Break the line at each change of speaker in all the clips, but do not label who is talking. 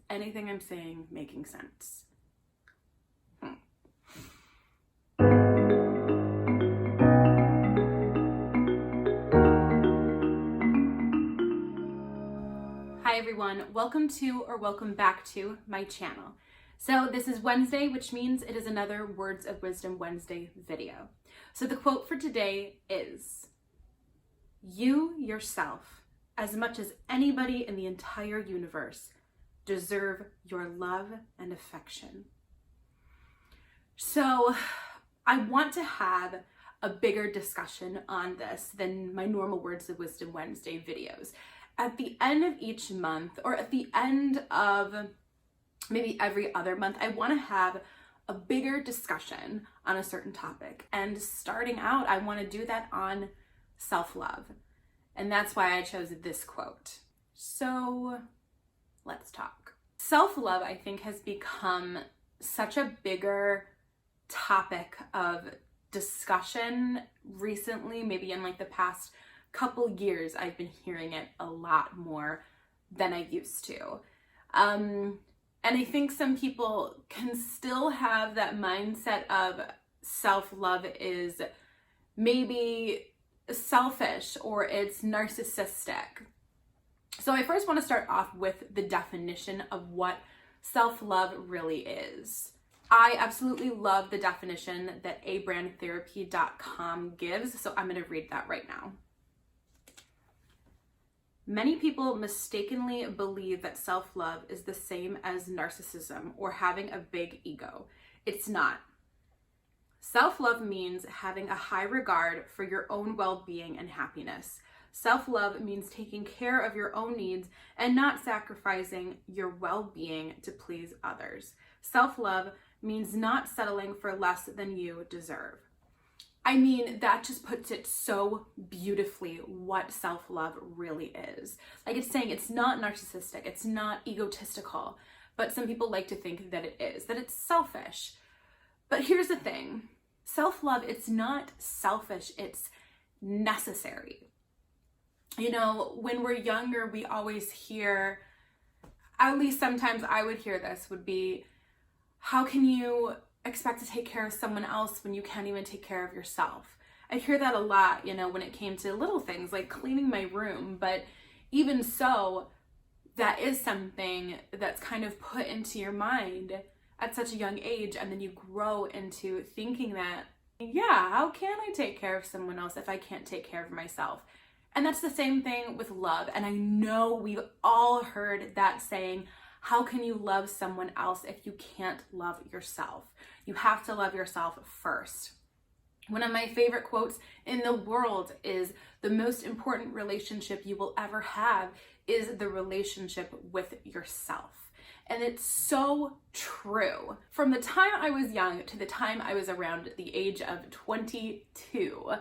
anything I'm saying making sense? Hi everyone, welcome to or welcome back to my channel. So this is Wednesday, which means it is another Words of Wisdom Wednesday video. So the quote for today is, "You yourself, as much as anybody in the entire universe, deserve your love and affection." So I want to have a bigger discussion on this than my normal Words of Wisdom Wednesday videos. At the end of each month, or at the end of maybe every other month, I want to have a bigger discussion on a certain topic. And starting out, I want to do that on self-love. And that's why I chose this quote. So let's talk. Self-love, I think, has become such a bigger topic of discussion recently, maybe in like the past couple years. I've been hearing it a lot more than I used to. And I think some people can still have that mindset of self-love is maybe selfish or it's narcissistic. So I first want to start off with the definition of what self-love really is. I absolutely love the definition that abrandtherapy.com gives, so I'm going to read that right now. "Many people mistakenly believe that self-love is the same as narcissism or having a big ego. It's not. Self-love means having a high regard for your own well-being and happiness. Self-love means taking care of your own needs and not sacrificing your well-being to please others. Self-love means not settling for less than you deserve." I mean, that just puts it so beautifully what self-love really is. Like, it's saying it's not narcissistic, it's not egotistical, but some people like to think that it is, that it's selfish. But here's the thing, self-love, it's not selfish, it's necessary. You know, when we're younger, we always hear, at least sometimes I would hear this, would be, how can you expect to take care of someone else when you can't even take care of yourself? I hear that a lot, you know, when it came to little things like cleaning my room, but even so, that is something that's kind of put into your mind at such a young age, and then you grow into thinking that, yeah, how can I take care of someone else if I can't take care of myself? And that's the same thing with love, and I know we've all heard that saying, how can you love someone else if you can't love yourself? You have to love yourself first. One of my favorite quotes in the world is, "The most important relationship you will ever have is the relationship with yourself." And it's so true. From the time I was young to the time I was around the age of 22,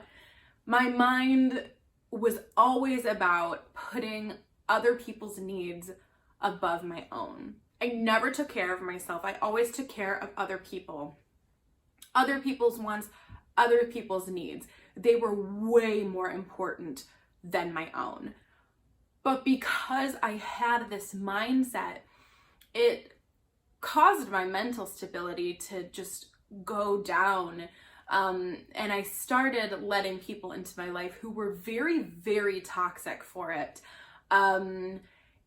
my mind was always about putting other people's needs above my own. I never took care of myself. I always took care of other people. Other people's wants, other people's needs. They were way more important than my own. But because I had this mindset, it caused my mental stability to just go down. And I started letting people into my life who were very, very toxic for it.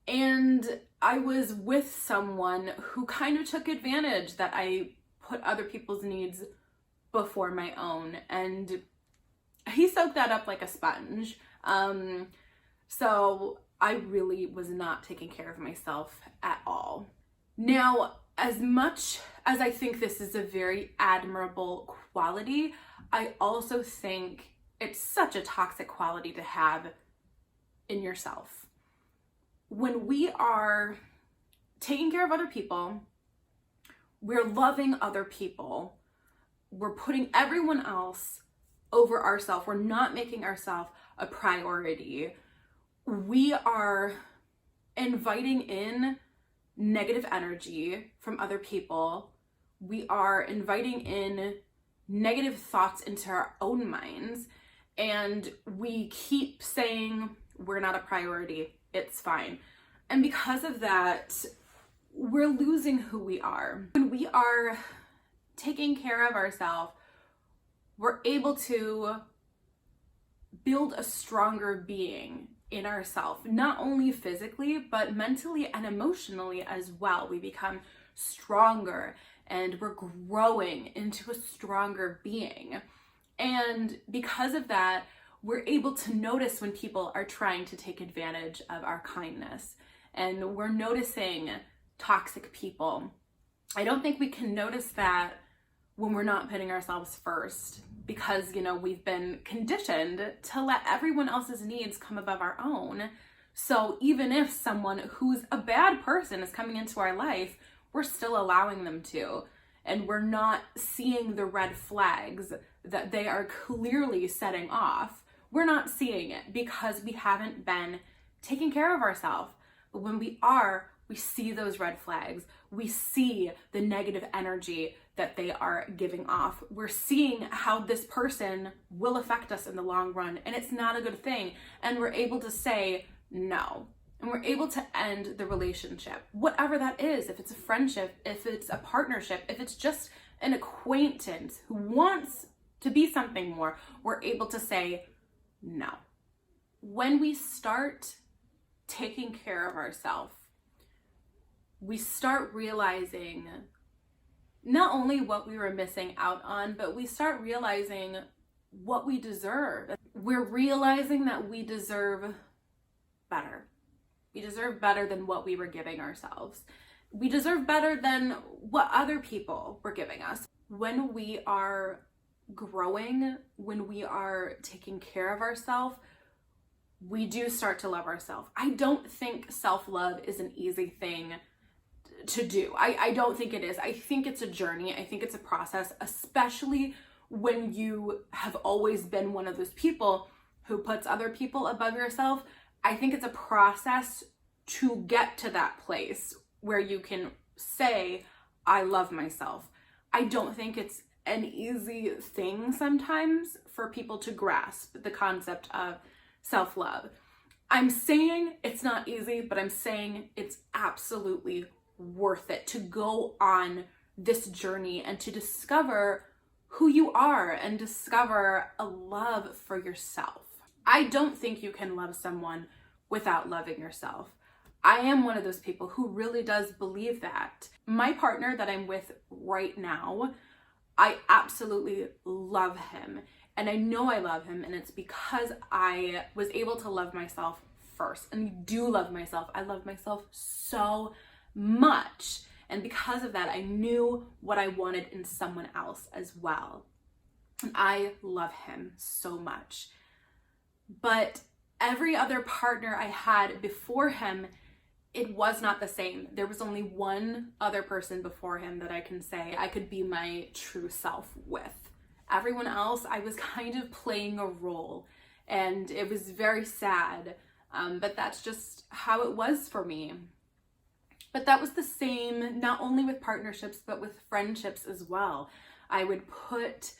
And I was with someone who kind of took advantage that I put other people's needs before my own, and he soaked that up like a sponge. So I really was not taking care of myself at all. Now, as much as I think this is a very admirable quality, I also think it's such a toxic quality to have in yourself. When we are taking care of other people, we're loving other people, we're putting everyone else over ourselves, we're not making ourselves a priority, we are inviting in negative energy from other people, we are inviting in negative thoughts into our own minds, and we keep saying we're not a priority, it's fine. And because of that, we're losing who we are. When we are taking care of ourselves, we're able to build a stronger being in ourselves, not only physically, but mentally and emotionally as well. We become stronger and we're growing into a stronger being. And because of that, we're able to notice when people are trying to take advantage of our kindness, and we're noticing toxic people. I don't think we can notice that when we're not putting ourselves first, because, you know, we've been conditioned to let everyone else's needs come above our own. So even if someone who's a bad person is coming into our life, we're still allowing them to, and we're not seeing the red flags that they are clearly setting off. We're not seeing it because we haven't been taking care of ourselves. But when we are, we see those red flags. We see the negative energy that they are giving off. We're seeing how this person will affect us in the long run, and it's not a good thing. And we're able to say no. And we're able to end the relationship, whatever that is. If it's a friendship, if it's a partnership, if it's just an acquaintance who wants to be something more, we're able to say no. When we start taking care of ourselves, we start realizing not only what we were missing out on, but we start realizing what we deserve. We're realizing that we deserve better. We deserve better than what we were giving ourselves. We deserve better than what other people were giving us. When we are growing, when we are taking care of ourselves, we do start to love ourselves. I don't think self-love is an easy thing to do. I don't think it is. I think it's a journey. I think it's a process, especially when you have always been one of those people who puts other people above yourself. I think it's a process to get to that place where you can say, I love myself. I don't think it's an easy thing sometimes for people to grasp the concept of self-love. I'm saying it's not easy, but I'm saying it's absolutely worth it to go on this journey and to discover who you are and discover a love for yourself. I don't think you can love someone without loving yourself. I am one of those people who really does believe that. My partner that I'm with right now, I absolutely love him. And I know I love him, and it's because I was able to love myself first. And I do love myself. I love myself so much. And because of that, I knew what I wanted in someone else as well. And I love him so much. But every other partner I had before him, it was not the same. There was only one other person before him that I can say I could be my true self with. Everyone else, I was kind of playing a role, and it was very sad, but that's just how it was for me. But that was the same, not only with partnerships, but with friendships as well. I would put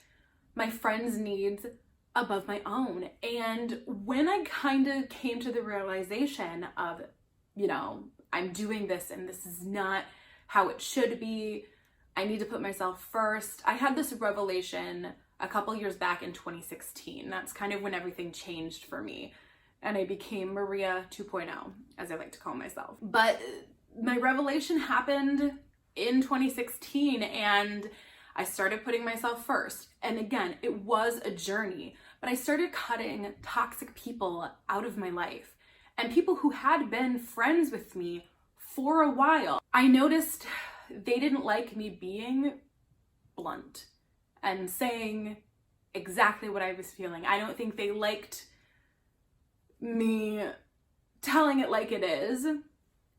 my friends' needs above my own. And when I kind of came to the realization of, you know, I'm doing this and this is not how it should be, I need to put myself first. I had this revelation a couple years back in 2016. That's kind of when everything changed for me. And I became Maria 2.0, as I like to call myself. But my revelation happened in 2016, and I started putting myself first. And again, it was a journey, but I started cutting toxic people out of my life and people who had been friends with me for a while. I noticed they didn't like me being blunt and saying exactly what I was feeling. I don't think they liked me telling it like it is,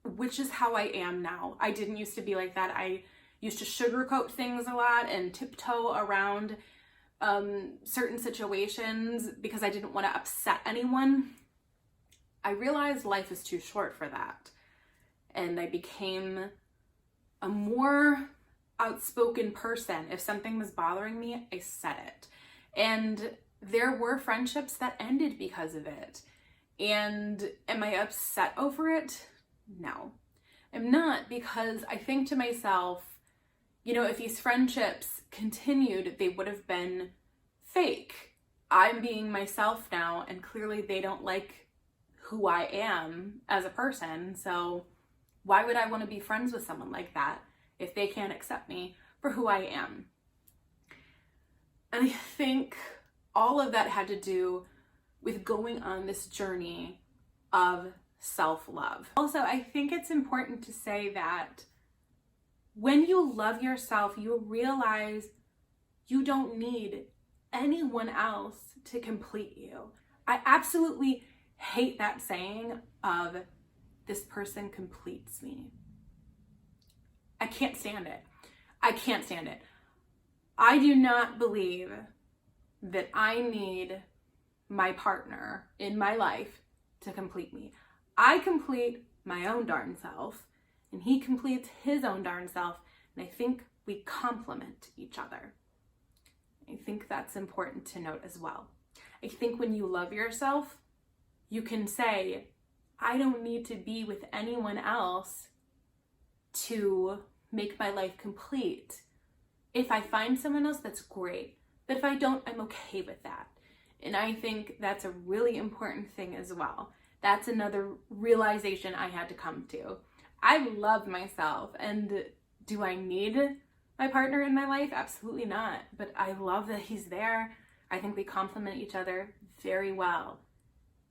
which is how I am now. I didn't used to be like that. I used to sugarcoat things a lot and tiptoe around certain situations because I didn't want to upset anyone. I realized life is too short for that. And I became a more outspoken person. If something was bothering me, I said it. And there were friendships that ended because of it. And am I upset over it? No. I'm not, because I think to myself, you know, if these friendships continued, they would have been fake. I'm being myself now, and clearly they don't like who I am as a person. So why would I want to be friends with someone like that if they can't accept me for who I am? And I think all of that had to do with going on this journey of self-love. Also, I think it's important to say that when you love yourself, you realize you don't need anyone else to complete you. I absolutely hate that saying of this person completes me. I can't stand it. I can't stand it. I do not believe that I need my partner in my life to complete me. I complete my own darn self, and he completes his own darn self, and I think we complement each other. I think that's important to note as well. I think when you love yourself, you can say, I don't need to be with anyone else to make my life complete. If I find someone else, that's great. But if I don't, I'm okay with that. And I think that's a really important thing as well. That's another realization I had to come to. I love myself, and do I need my partner in my life? Absolutely not. But I love that he's there. I think we complement each other very well.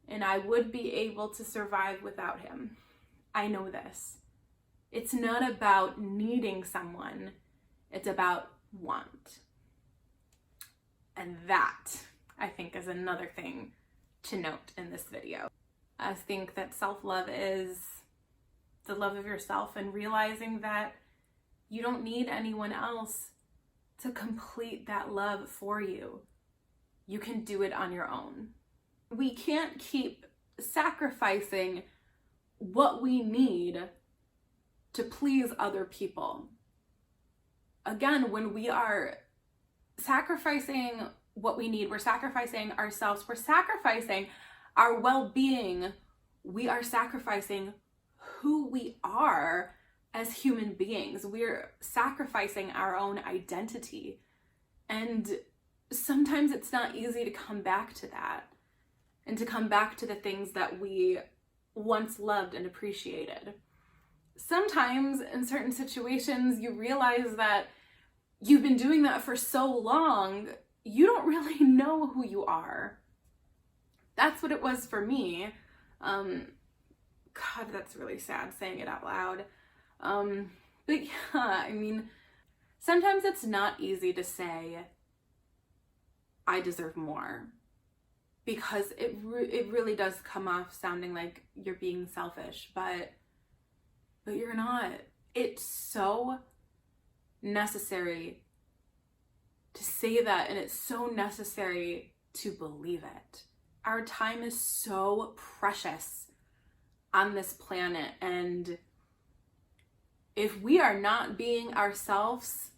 And I would be able to survive without him. I know this. It's not about needing someone. It's about want. And that, I think, is another thing to note in this video. I think that self-love is the love of yourself and realizing that you don't need anyone else to complete that love for you. You can do it on your own. We can't keep sacrificing what we need to please other people. Again, when we are sacrificing what we need, we're sacrificing ourselves, we're sacrificing our well-being, we are sacrificing who we are as human beings. We're sacrificing our own identity. And sometimes it's not easy to come back to that and to come back to the things that we once loved and appreciated. Sometimes in certain situations, you realize that you've been doing that for so long, you don't really know who you are. That's what it was for me. God, that's really sad saying it out loud. But yeah, I mean, sometimes it's not easy to say, I deserve more, because it really does come off sounding like you're being selfish, but you're not. It's so necessary to say that, and it's so necessary to believe it. Our time is so precious on this planet, and if we are not being ourselves,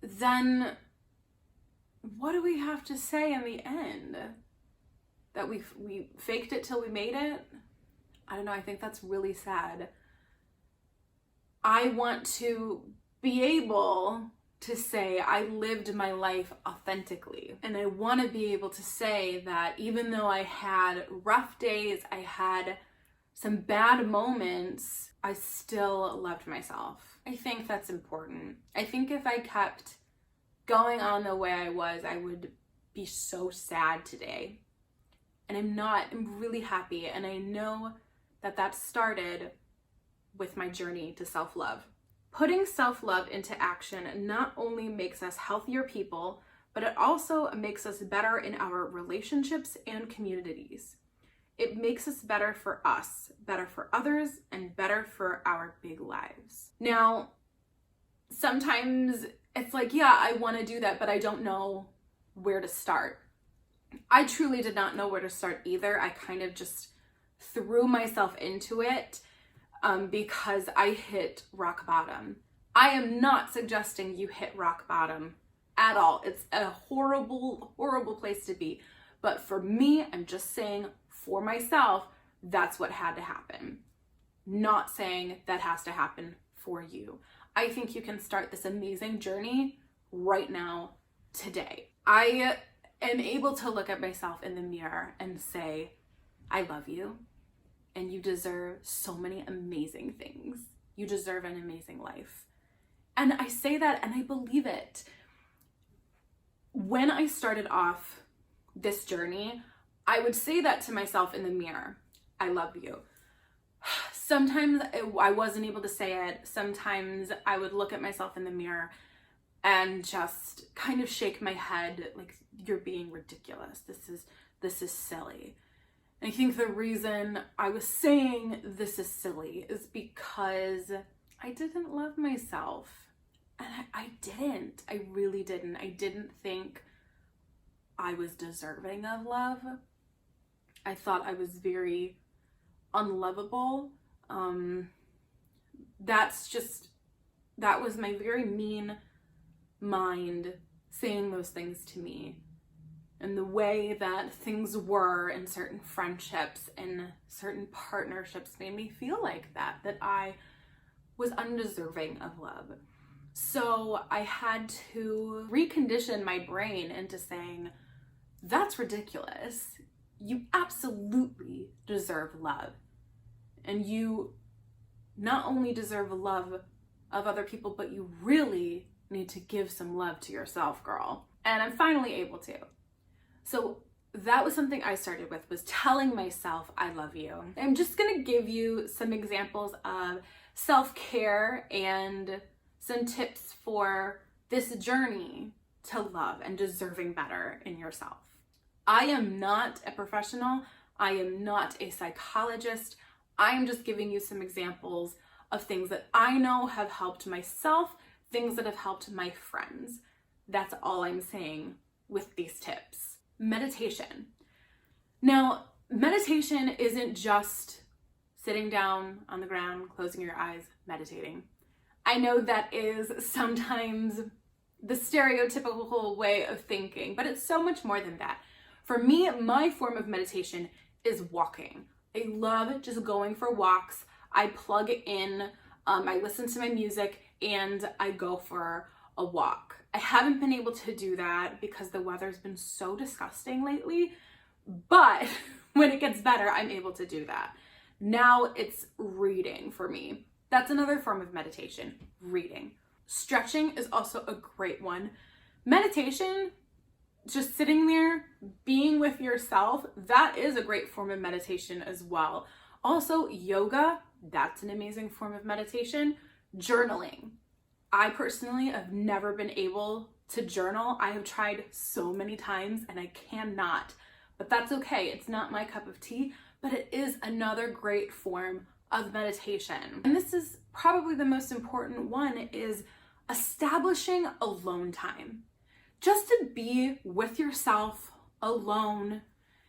then what do we have to say in the end? That we faked it till we made it? I don't know, I think that's really sad. I want to be able to say I lived my life authentically. And I want to be able to say that even though I had rough days, I had some bad moments, I still loved myself. I think that's important. I think if I kept going on the way I was, I would be so sad today. And I'm not. I'm really happy. And I know that that started with my journey to self-love. Putting self-love into action not only makes us healthier people, but it also makes us better in our relationships and communities. It makes us better for us, better for others, and better for our big lives. Now, sometimes it's like, yeah, I want to do that, but I don't know where to start. I truly did not know where to start either. I kind of just threw myself into it because I hit rock bottom. I am not suggesting you hit rock bottom at all. It's a horrible, horrible place to be. But for me, I'm just saying for myself, that's what had to happen. not saying that has to happen for you. I think you can start this amazing journey right now, today. I am able to look at myself in the mirror and say, I love you, and you deserve so many amazing things. You deserve an amazing life. And I say that and I believe it. When I started off this journey, I would say that to myself in the mirror. I love you. Sometimes I wasn't able to say it. Sometimes I would look at myself in the mirror and just kind of shake my head like, you're being ridiculous. This is silly. And I think the reason I was saying this is silly is because I didn't love myself. And I didn't. I really didn't. I didn't think I was deserving of love. I thought I was very unlovable. That was my very mean mind saying those things to me. And the way that things were in certain friendships and certain partnerships made me feel like that I was undeserving of love. So I had to recondition my brain into saying, that's ridiculous. You absolutely deserve love. And you not only deserve love of other people, but you really need to give some love to yourself, girl. And I'm finally able to. So that was something I started with, was telling myself I love you. I'm just gonna give you some examples of self-care and some tips for this journey to love and deserving better in yourself. I am not a professional. I am not a psychologist. I am just giving you some examples of things that I know have helped myself, things that have helped my friends. That's all I'm saying with these tips. Meditation. Now, meditation isn't just sitting down on the ground, closing your eyes, meditating. I know that is sometimes the stereotypical way of thinking, but it's so much more than that. For me, my form of meditation is walking. I love just going for walks. I plug in, I listen to my music, and I go for a walk. I haven't been able to do that because the weather's been so disgusting lately, but when it gets better, I'm able to do that. Now it's reading for me. That's another form of meditation, reading. Stretching is also a great one. Meditation, just sitting there, being with yourself, that is a great form of meditation as well. Also, yoga, that's an amazing form of meditation. Journaling. I personally have never been able to journal. I have tried so many times and I cannot, but that's okay. It's not my cup of tea, but it is another great form of meditation. And this is probably the most important one, is establishing alone time. Just to be with yourself alone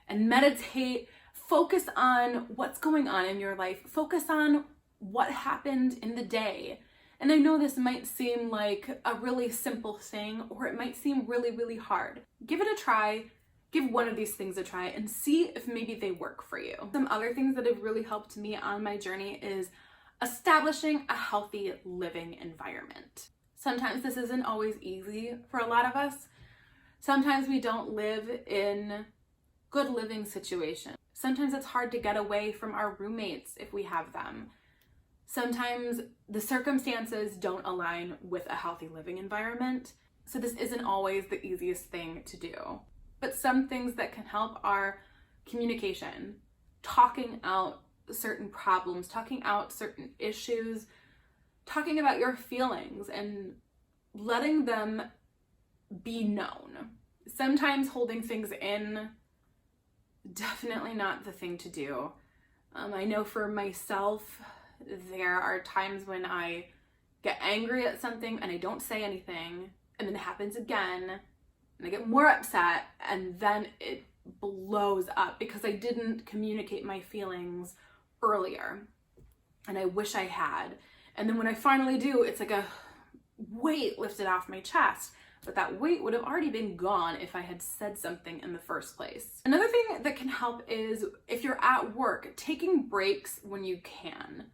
and meditate, focus on what's going on in your life, focus on what happened in the day. And I know this might seem like a really simple thing, or it might seem really, really hard. Give it a try. Give one of these things a try and see if maybe they work for you. Some other things that have really helped me on my journey is establishing a healthy living environment. Sometimes this isn't always easy for a lot of us. Sometimes we don't live in good living situations. Sometimes it's hard to get away from our roommates if we have them. Sometimes the circumstances don't align with a healthy living environment. So this isn't always the easiest thing to do. But some things that can help are communication, talking out certain problems, talking out certain issues, talking about your feelings and letting them be known. Sometimes holding things in, definitely not the thing to do. I know for myself, there are times when I get angry at something and I don't say anything, and then it happens again, and I get more upset, and then it blows up because I didn't communicate my feelings earlier, and I wish I had. And then when I finally do, it's like a weight lifted off my chest, but that weight would have already been gone if I had said something in the first place. Another thing that can help is if you're at work, taking breaks when you can.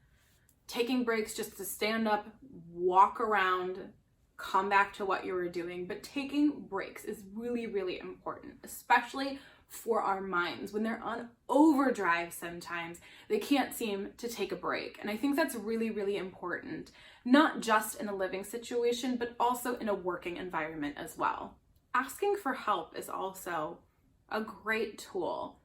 taking breaks just to stand up, walk around, come back to what you were doing. But taking breaks is really, really important, especially for our minds. When they're on overdrive sometimes, they can't seem to take a break. And I think that's really, really important, not just in a living situation, but also in a working environment as well. Asking for help is also a great tool,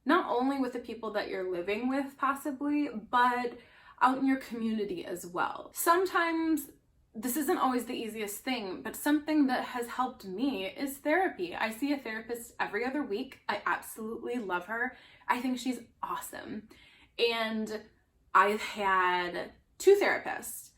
not only with the people that you're living with possibly, but out in your community as well. Sometimes this isn't always the easiest thing, but something that has helped me is therapy. I see a therapist every other week. I absolutely love her. I think she's awesome. And I've had 2 therapists.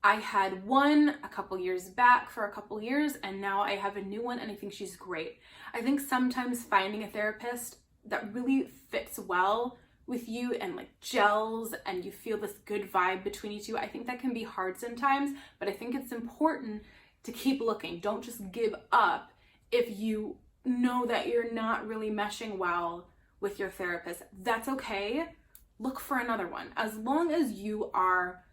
I had one a couple years back for a couple years, and now I have a new one, and I think she's great. I think sometimes finding a therapist that really fits well with you and like gels and you feel this good vibe between you two, I think that can be hard sometimes, but I think it's important to keep looking. Don't just give up if you know that you're not really meshing well with your therapist. That's okay. Look for another one. As long as you are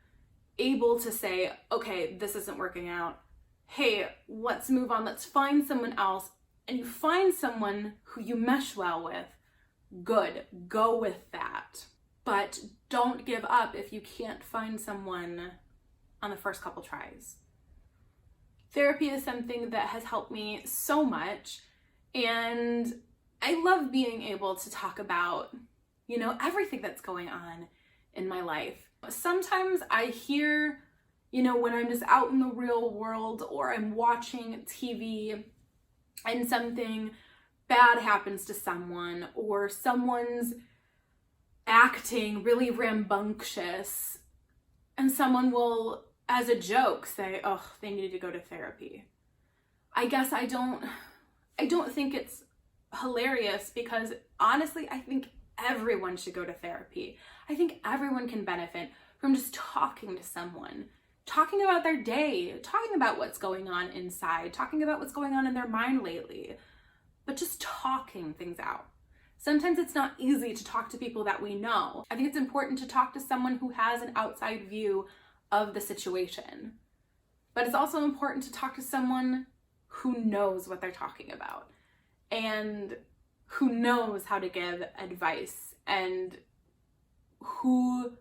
able to say, okay, this isn't working out. Hey, let's move on. Let's find someone else. And you find someone who you mesh well with. Good, go with that. But don't give up if you can't find someone on the first couple tries. Therapy is something that has helped me so much, and I love being able to talk about, everything that's going on in my life. Sometimes I hear, when I'm just out in the real world or I'm watching TV and something bad happens to someone, or someone's acting really rambunctious, and someone will, as a joke, say, oh, they need to go to therapy. I guess I don't think it's hilarious, because honestly, I think everyone should go to therapy. I think everyone can benefit from just talking to someone, talking about their day, talking about what's going on inside, talking about what's going on in their mind lately, but just talking things out. Sometimes it's not easy to talk to people that we know. I think it's important to talk to someone who has an outside view of the situation. But it's also important to talk to someone who knows what they're talking about and who knows how to give advice and who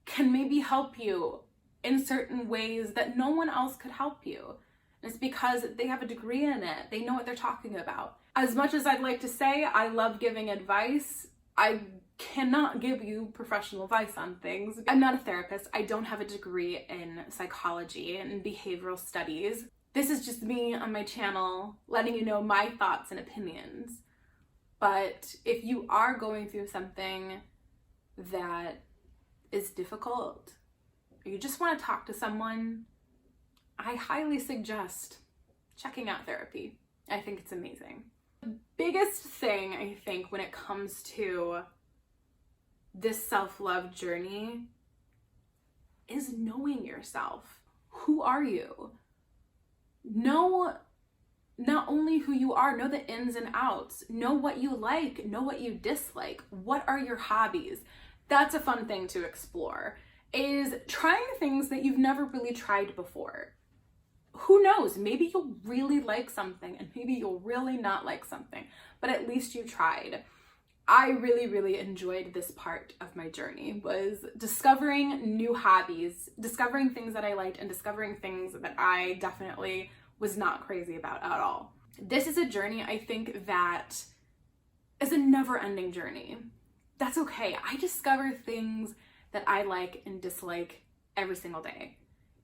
can maybe help you in certain ways that no one else could help you. And it's because they have a degree in it. They know what they're talking about. As much as I'd like to say I love giving advice, I cannot give you professional advice on things. I'm not a therapist. I don't have a degree in psychology and behavioral studies. This is just me on my channel letting you know my thoughts and opinions. But if you are going through something that is difficult, or you just want to talk to someone, I highly suggest checking out therapy. I think it's amazing. The biggest thing, I think, when it comes to this self-love journey is knowing yourself. Who are you? Know not only who you are, know the ins and outs. Know what you like, know what you dislike. What are your hobbies? That's a fun thing to explore, is trying things that you've never really tried before. Who knows, maybe you'll really like something and maybe you'll really not like something, but at least you tried. I really, really enjoyed this part of my journey, was discovering new hobbies, discovering things that I liked, and discovering things that I definitely was not crazy about at all. This is a journey, I think, that is a never-ending journey. That's okay. I discover things that I like and dislike every single day.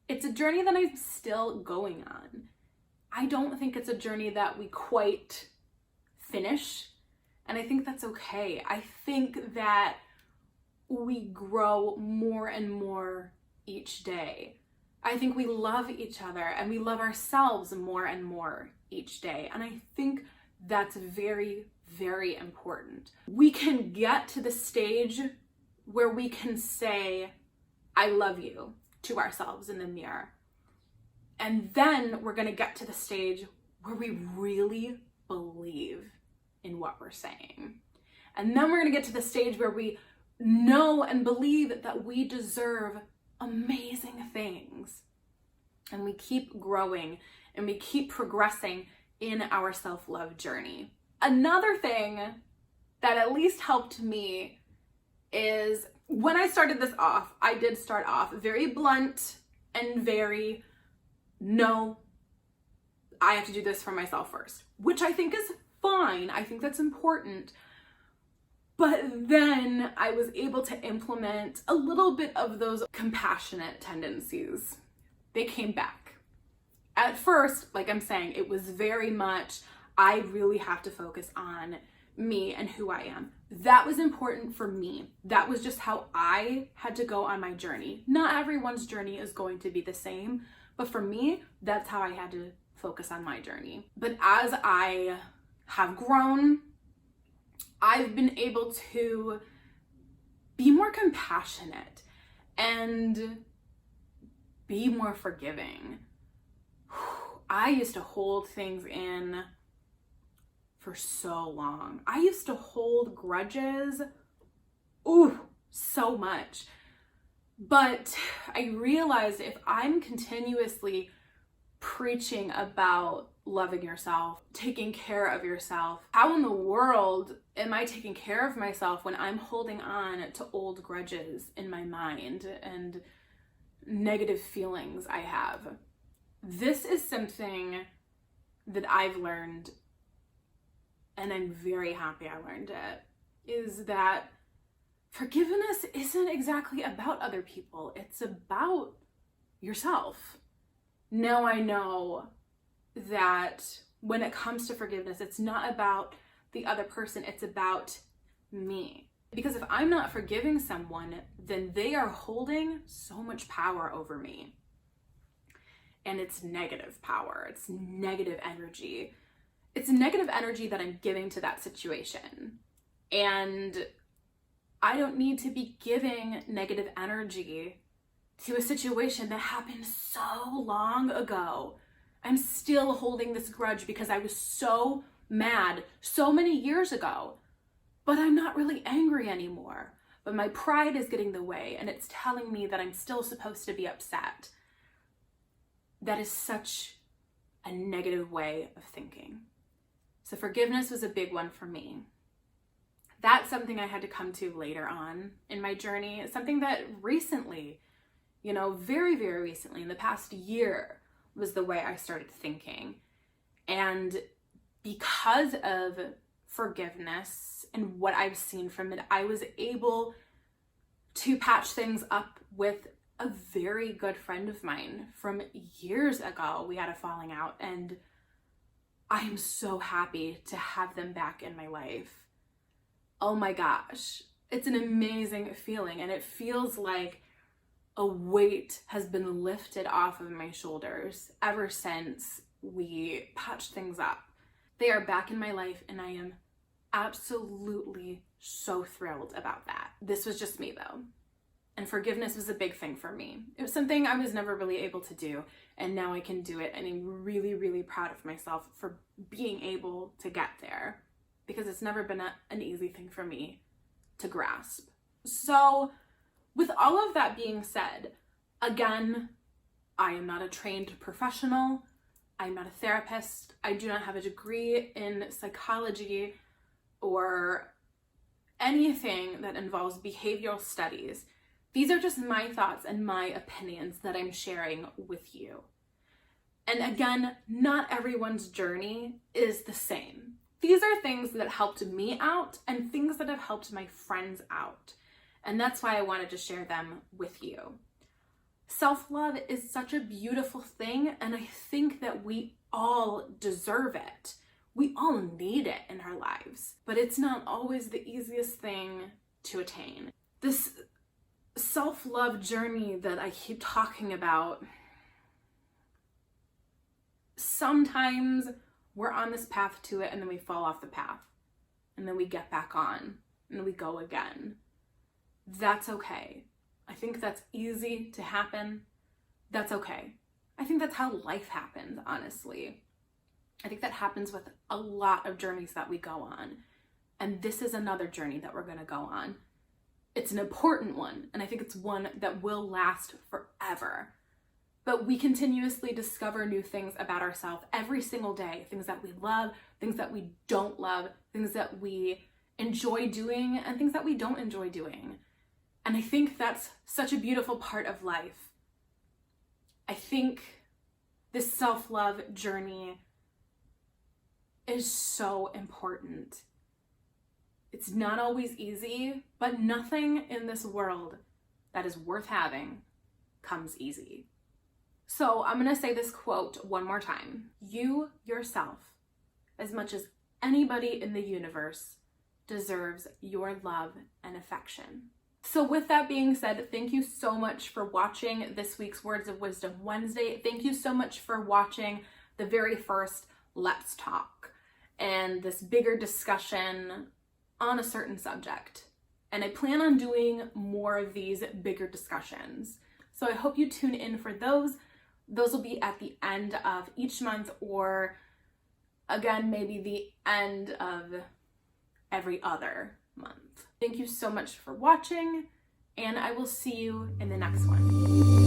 It's a journey that I'm still going on. I don't think it's a journey that we quite finish, and I think that's okay. I think that we grow more and more each day. I think we love each other and we love ourselves more and more each day. And I think that's very, very important. We can get to the stage where we can say, I love you, to ourselves in the mirror. And then we're going to get to the stage where we really believe in what we're saying. And then we're going to get to the stage where we know and believe that we deserve amazing things. And we keep growing and we keep progressing in our self-love journey. Another thing that at least helped me is when I started this off, I did start off very blunt and very, no, I have to do this for myself first, which I think is fine. I think that's important. But then I was able to implement a little bit of those compassionate tendencies. They came back. At first, like I'm saying, it was very much, I really have to focus on me and who I am. That was important for me. That was just how I had to go on my journey. Not everyone's journey is going to be the same, but for me, that's how I had to focus on my journey. But as I have grown, I've been able to be more compassionate and be more forgiving. I used to hold things in for so long. I used to hold grudges, so much. But I realized if I'm continuously preaching about loving yourself, taking care of yourself, how in the world am I taking care of myself when I'm holding on to old grudges in my mind and negative feelings I have? This is something that I've learned, and I'm very happy I learned it, is that forgiveness isn't exactly about other people. It's about yourself. Now I know that when it comes to forgiveness, it's not about the other person, it's about me. Because if I'm not forgiving someone, then they are holding so much power over me. And it's negative power, it's negative energy. It's negative energy that I'm giving to that situation. And I don't need to be giving negative energy to a situation that happened so long ago. I'm still holding this grudge because I was so mad so many years ago, but I'm not really angry anymore. But my pride is getting in the way and it's telling me that I'm still supposed to be upset. That is such a negative way of thinking. So forgiveness was a big one for me. That's something I had to come to later on in my journey. It's something that recently, very, very recently, in the past year, was the way I started thinking. And because of forgiveness and what I've seen from it, I was able to patch things up with a very good friend of mine from years ago. We had a falling out, and I am so happy to have them back in my life. Oh my gosh, it's an amazing feeling, and it feels like a weight has been lifted off of my shoulders ever since we patched things up. They are back in my life, and I am absolutely so thrilled about that. This was just me though. And forgiveness was a big thing for me. It was something I was never really able to do, and now I can do it, and I'm really, really proud of myself for being able to get there, because it's never been an easy thing for me to grasp. So with all of that being said, again, I am not a trained professional. I'm not a therapist. I do not have a degree in psychology or anything that involves behavioral studies. These are just my thoughts and my opinions that I'm sharing with you. And again, not everyone's journey is the same. These are things that helped me out and things that have helped my friends out. And that's why I wanted to share them with you. Self-love is such a beautiful thing, and I think that we all deserve it. We all need it in our lives, but it's not always the easiest thing to attain. This self-love journey that I keep talking about, sometimes we're on this path to it and then we fall off the path and then we get back on and we go again. That's okay. I think that's easy to happen. That's okay. I think that's how life happens, honestly. I think that happens with a lot of journeys that we go on. And this is another journey that we're going to go on. It's an important one, and I think it's one that will last forever. But we continuously discover new things about ourselves every single day, things that we love, things that we don't love, things that we enjoy doing, and things that we don't enjoy doing. And I think that's such a beautiful part of life. I think this self-love journey is so important. It's not always easy, but nothing in this world that is worth having comes easy. So I'm gonna say this quote one more time. You yourself, as much as anybody in the universe, deserves your love and affection. So with that being said, thank you so much for watching this week's Words of Wisdom Wednesday. Thank you so much for watching the very first Let's Talk and this bigger discussion on a certain subject. And I plan on doing more of these bigger discussions. So I hope you tune in for those. Those will be at the end of each month, or again, maybe the end of every other month. Thank you so much for watching, and I will see you in the next one.